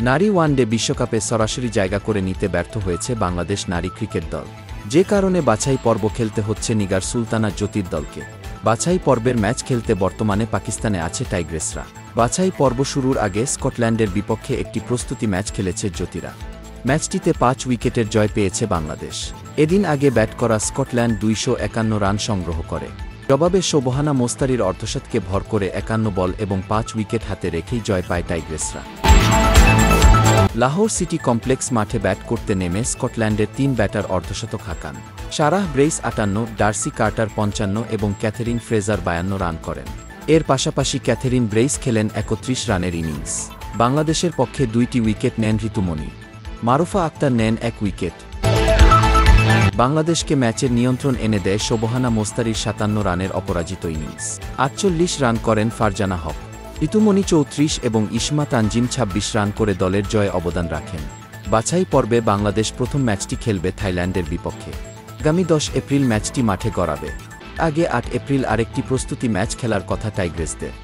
নারী ওয়ানডে বিশ্বকাপে সরাসরি জায়গা করে নিতে ব্যর্থ হয়েছে বাংলাদেশ নারী ক্রিকেট দল, যে কারণে বাছাই পর্ব খেলতে হচ্ছে নিগার সুলতানা জ্যোতির দলকে। বাছাই পর্বের ম্যাচ খেলতে বর্তমানে পাকিস্তানে আছে টাইগ্রেসরা। বাছাই পর্ব শুরুর আগে স্কটল্যান্ডের বিপক্ষে একটি প্রস্তুতি ম্যাচ খেলেছে জ্যোতিরা। ম্যাচটিতে ৫ উইকেটের জয় পেয়েছে বাংলাদেশ। এদিন আগে ব্যাট করা স্কটল্যান্ড ২৫১ রান সংগ্রহ করে। জবাবে শোভহানা মোস্তারির অর্ধশতকে ভর করে ৫১ বল এবং ৫ উইকেট হাতে রেখেই জয় পায় টাইগ্রেসরা। লাহোর সিটি কমপ্লেক্স মাঠে ব্যাট করতে নেমে স্কটল্যান্ডের ৩ ব্যাটার অর্ধশতক হাঁকান। সারাহ ব্রেইস ৫৮, ডার্সি কার্টার ৫৫ এবং ক্যাথেরিন ফ্রেজার ৫২ রান করেন। এর পাশাপাশি ক্যাথেরিন ব্রেইস খেলেন ৩১ রানের ইনিংস। বাংলাদেশের পক্ষে ২টি উইকেট নেন ঋতুমণি। মারুফা আক্তার নেন ১ উইকেট। বাংলাদেশকে ম্যাচের নিয়ন্ত্রণ এনে দেয় শোভহানা মোস্তারির ৫৭ রানের অপরাজিত ইনিংস। ৪৮ রান করেন ফারজানা হক। ঋতুমণি ৩৪ এবং ইসমা তানজিম ২৬ রান করে দলের জয়ে অবদান রাখেন। বাছাই পর্বে বাংলাদেশ প্রথম ম্যাচটি খেলবে থাইল্যান্ডের বিপক্ষে। আগামী ১০ এপ্রিল ম্যাচটি মাঠে গড়াবে। আগে ৮ এপ্রিল আরেকটি প্রস্তুতি ম্যাচ খেলার কথা টাইগ্রেসদের।